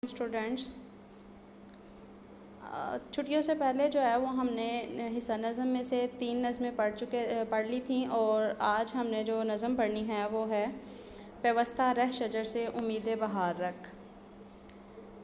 Students, छुट्टियों से पहले जो है वो हमने हिस्सा नज़म में से 3 नज़में पढ़ ली थी और आज हमने जो नज़म पढ़नी है वो है पेवस्ता रह शजर से उम्मीद बहार रख।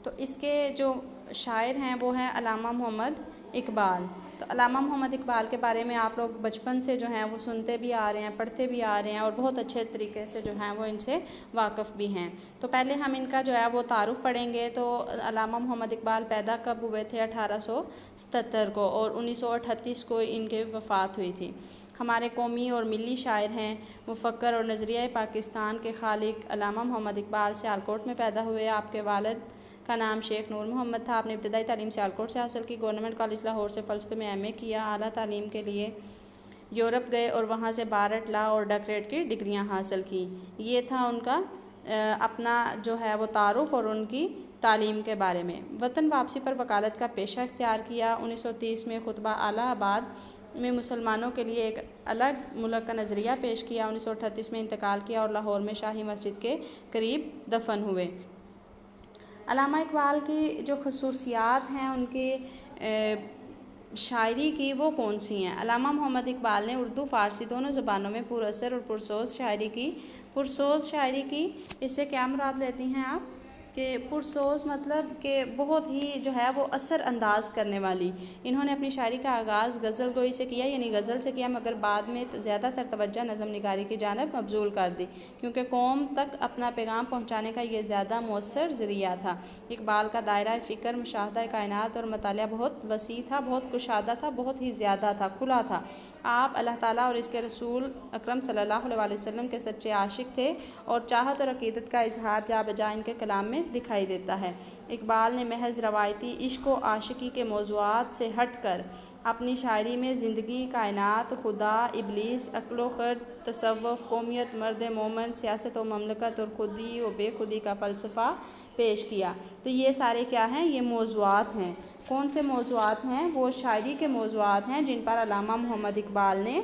तो इसके जो शायर हैं वो हैं अल्लामा मोहम्मद इकबाल। तो अल्लामा मोहम्मद इकबाल के बारे में आप लोग बचपन से जो हैं वो सुनते भी आ रहे हैं, पढ़ते भी आ रहे हैं और बहुत अच्छे तरीके से जो हैं वो इनसे वाकिफ़ भी हैं। तो पहले हम इनका जो है वो तारुफ़ पढ़ेंगे। तो अल्लामा मोहम्मद इकबाल पैदा कब हुए थे? 1877 को, और 1938 को इनकी वफ़ात हुई थी। हमारे कौमी और मिली शायर हैं, मुफ़क्कर और नज़रिया पाकिस्तान के खालिक अल्लामा मोहम्मद इकबाल सियालकोट में पैदा हुए। आपके वालिद का नाम शेख नूर मोहम्मद था। आपने इब्तदाई तालीम सियालकोट से हासिल की। गवर्नमेंट कॉलेज लाहौर से फ़लसफ़े में एमए किया। आला तालीम के लिए यूरोप गए और वहाँ से बारट लॉ और डॉक्टरेट की डिग्रियाँ हासिल की। ये था उनका अपना जो है वो तारुफ़ और उनकी तालीम के बारे में। वतन वापसी पर वकालत का पेशा इख्तियार किया। 1930 में खुतबा आलाहाबाद में मुसलमानों के लिए एक अलग मुल्क का नज़रिया पेश किया। 1938 में इंतकाल किया और लाहौर में शाही मस्जिद के करीब दफन हुए। अल्लामा इकबाल की जो खसूसियात हैं उनकी शायरी की वो कौन सी हैं? अल्लामा मोहम्मद इकबाल ने उर्दू फ़ारसी दोनों ज़बानों में पुरअसर और पुरसोज़ शायरी की। पुरसोज़ शायरी की, इससे क्या मुराद लेती हैं आप? कि पुरसोज़ मतलब कि बहुत ही जो है वो असर अंदाज़ करने वाली। इन्होंने अपनी शायरी का आगाज़ गज़ल गोई से किया, यानी गज़ल से किया, मगर बाद में ज़्यादातर तवज्जो नज़म निगारी की जानब मबजूल कर दी, क्योंकि कौम तक अपना पैगाम पहुँचाने का ये ज़्यादा मौसर ज़रिया था। इकबाल का दायरा फ़िक्र, मुशाहदा कायनात और मतालिया बहुत वसी था, बहुत कुशादा था, बहुत ही ज़्यादा था, खुला था। आप अल्लाह ताला और इसके रसूल अकरम सल्लल्लाहु अलैहि वसल्लम के सच्चे आशिक थे और चाहत और अक़ीदत का इजहार जा बजा इनके कलाम में दिखाई देता है। इकबाल ने महज रवायती इश्क व आशिकी के मौज़ूआत से हट कर अपनी शायरी में ज़िंदगी, कायनात, खुदा, इब्लीस, अक्ल ख़ुर्द, तसव्वुफ़, कौमियत, मर्द मोमन, सियासत व ममलकत और खुदी व बेखुदी का फ़लसफ़ा पेश किया। तो ये सारे क्या हैं? ये मौज़ूआत हैं। कौन से मौज़ूआत हैं? वो शायरी के मौज़ूआत हैं जिन पर अल्लामा मोहम्मद इकबाल ने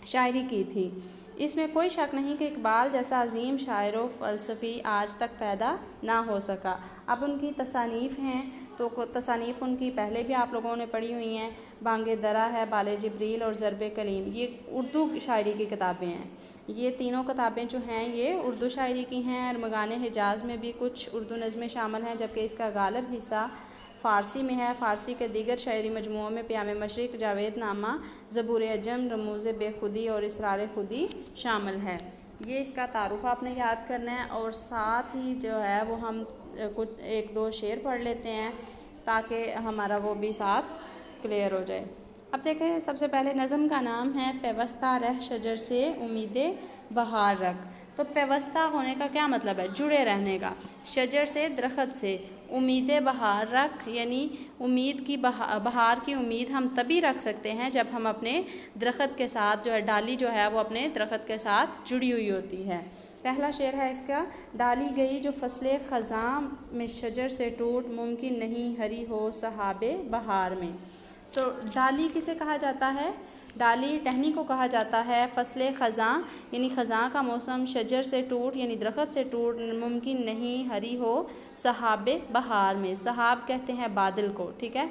शायरी की थी। इसमें कोई शक नहीं कि इकबाल जैसा अजीम शायर व फ़लसफ़ी आज तक पैदा ना हो सका। अब उनकी तसानीफ़ हैं, तो तसानीफ़ उनकी पहले भी आप लोगों ने पढ़ी हुई हैं। बांगे दरा है, बाले जिब्रील और ज़रबे कलीम, ये उर्दू शायरी की किताबें हैं। ये तीनों किताबें जो हैं ये उर्दू शायरी की हैं। अरमगाने हिजाज़ में भी कुछ उर्दू नज़में शामिल हैं, जबकि इसका गालिब हिस्सा फ़ारसी में है। फ़ारसी के दीगर शायरी मजमुओं में प्याम मशरिक़, जावेद नामा, ज़बूर अजम, रमूज़ बेखुदी और इसरार खुदी शामिल है। ये इसका तारुफ़ आपने याद करना है और साथ ही जो है वो हम कुछ 1-2 शेर पढ़ लेते हैं ताकि हमारा वो भी साथ क्लियर हो जाए। अब देखें, सबसे पहले नज़म का नाम है पेवस्ता रह शजर से उम्मीदे बहार रख। तो पेवस्ता होने का क्या मतलब है? जुड़े रहने का। शजर से, दरख्त से, उम्मीद बहार रख, यानी उम्मीद की बहार की उम्मीद हम तभी रख सकते हैं जब हम अपने दरख्त के साथ जो है, डाली जो है वो अपने दरख्त के साथ जुड़ी हुई होती है। पहला शेर है इसका, डाली गई जो फसले ख़ज़ां में शजर से टूट, मुमकिन नहीं हरी हो सहाबे बहार में। तो डाली किसे कहा जाता है? डाली टहनी को कहा जाता है। फसले ख़ज़ां यानी ख़ज़ां का मौसम, शजर से टूट यानी दरख्त से टूट, मुमकिन नहीं हरी हो सहाबे बहार में। सहाब कहते हैं बादल को, ठीक है।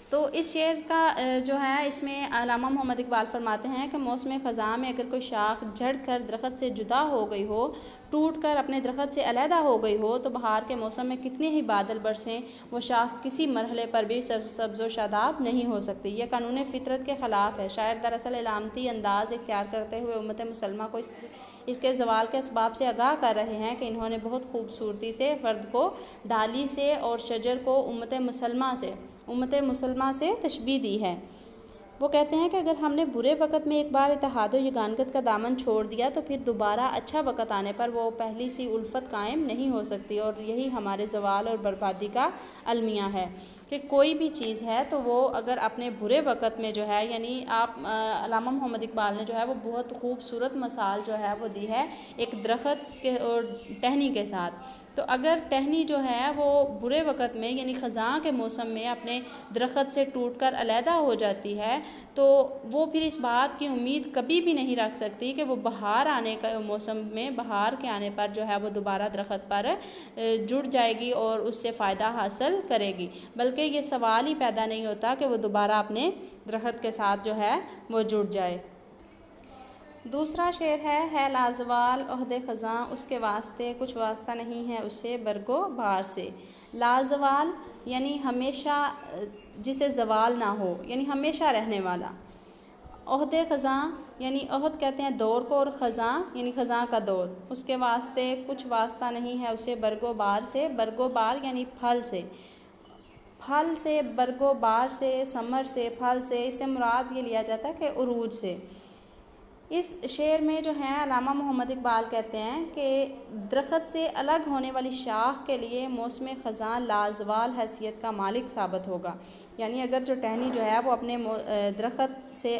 तो इस शेर का जो है इसमें अल्लामा मोहम्मद इकबाल फरमाते हैं कि मौसम ख़ज़ां में अगर कोई शाख झड़ कर दरख्त से जुदा हो गई हो, टूट कर अपने दरख्त से अलहदा हो गई हो, तो बहार के मौसम में कितने ही बादल बरसें, वो शाख किसी मरहले पर भी सब्ज़ व शादाब नहीं हो सकती। यह कानून फ़ितरत के ख़िलाफ़ है। शायर दरअसल इलामती अंदाज़ इख्तियार करते हुए उम्मत मुसलमा को इसके ज़वाल के असबाब से आगाह कर रहे हैं कि इन्होंने बहुत खूबसूरती से फ़र्द को डाली से और शजर को उम्मत मुसलमा से तशबीह दी है। वो कहते हैं कि अगर हमने बुरे वक़्त में एक बार इत्तेहाद व यगानत का दामन छोड़ दिया तो फिर दोबारा अच्छा वक़्त आने पर वो पहली सी उल्फत कायम नहीं हो सकती, और यही हमारे ज़वाल और बर्बादी का अलमिया है कि कोई भी चीज़ है तो वो अगर अपने बुरे वक़्त में जो है, यानी आप अल्लामा मोहम्मद इकबाल ने जो है वो बहुत खूबसूरत मिसाल जो है वो दी है एक दरख्त के और टहनी के साथ। तो अगर टहनी जो है वो बुरे वक़्त में यानी ख़ज़ां के मौसम में अपने दरख्त से टूटकर अलहदा हो जाती है, तो वो फिर इस बात की उम्मीद कभी भी नहीं रख सकती कि वो बहार आने का मौसम में, बहार के आने पर जो है वो दोबारा दरख्त पर जुड़ जाएगी और उससे फ़ायदा हासिल करेगी, बल्कि ये सवाल ही पैदा नहीं होता कि वो दोबारा अपने दरख्त के साथ जो है वो जुड़ जाए। दूसरा शेर है लाजवाल ओहदे ख़ज़ां उसके वास्ते कुछ वास्ता नहीं है उससे बरगो बहार से। लाजवाल यानी हमेशा, जिसे ज़वाल ना हो, यानी हमेशा रहने वाला। ओहदे ख़ज़ां यानी ओहद कहते हैं दौर को, और ख़ज़ां यानी ख़ज़ां का दौर, उसके वास्ते कुछ वास्ता नहीं है उसे बरगो बार से। बरगो बार यानी फल से, फल से, बरगो बार से, समर से, फल से, इससे मुराद ये लिया जाता है कि उरूज से। इस शेर में जो है अल्लामा मोहम्मद इकबाल कहते हैं कि दरख्त से अलग होने वाली शाख के लिए मौसम ख़ज़ां लाजवाल हैसियत का मालिक साबित होगा। यानी अगर जो टहनी जो है वो अपने दरख्त से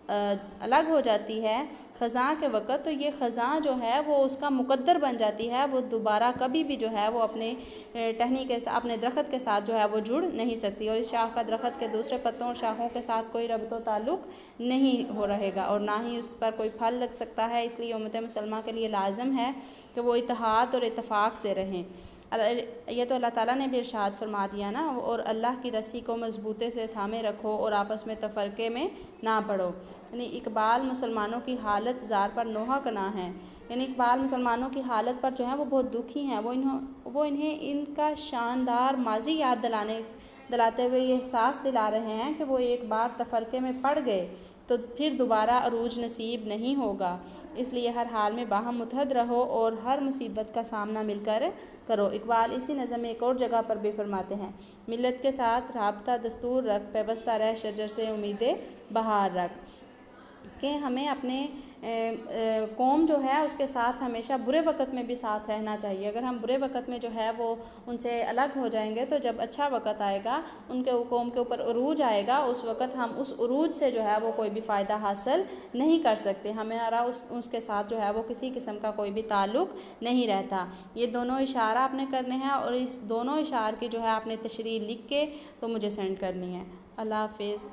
अलग हो जाती है ख़ज़ां के वक़्त, तो ये ख़ज़ां जो है वो उसका मुक़द्दर बन जाती है, वो दोबारा कभी भी जो है वो अपने टहनी के साथ, अपने दरख्त के साथ जो है वो जुड़ नहीं सकती, और इस शाख का दरख्त के दूसरे पत्तों और शाखों के साथ कोई रब्तो ताल्लुक़ नहीं हो रहेगा, और ना ही उस पर कोई फल लग सकता है। इसलिए उम्मत मुसलमान के लिए लाज़िम है कि वो इत्तेहाद और इत्तफ़ाक़ से रहें। ये तो अल्लाह ताला ने भी इरशाद फरमा दिया ना, और अल्लाह की रस्सी को मजबूती से थामे रखो और आपस में तफ़रक़े में ना पड़ो। यानी इकबाल मुसलमानों की हालत ज़ार पर नोहा कना है, यानी इकबाल मुसलमानों की हालत पर जो है वो बहुत दुखी हैं। वो इन्हें इनका शानदार माजी याद दिलाते हुए ये एहसास दिला रहे हैं कि वो एक बार तफ़रक़े में पड़ गए तो फिर दोबारा अरूज नसीब नहीं होगा। इसलिए हर हाल में बाहम मुत्तहद रहो और हर मुसीबत का सामना मिलकर करो। इकबाल इसी नज़म में एक और जगह पर भी फरमाते हैं, मिल्लत के साथ राब्ता दस्तूर रख, पेवस्ता रह शजर से उम्मीदें बहार रख, कि हमें अपने कौम जो है उसके साथ हमेशा बुरे वक़्त में भी साथ रहना चाहिए। अगर हम बुरे वक़्त में जो है वो उनसे अलग हो जाएंगे तो जब अच्छा वक़्त आएगा, उनके कौम के ऊपर उरूज आएगा, उस वक़्त हम उस उरूज से जो है वो कोई भी फ़ायदा हासिल नहीं कर सकते, हमारा उसके साथ जो है वो किसी किस्म का कोई भी ताल्लुक़ नहीं रहता। ये दोनों इशारा आपने करने हैं, और इस दोनों इशार की जो है आपने तशरीह लिख के तो मुझे सेंड करनी है। अल्लाह हाफ़िज़।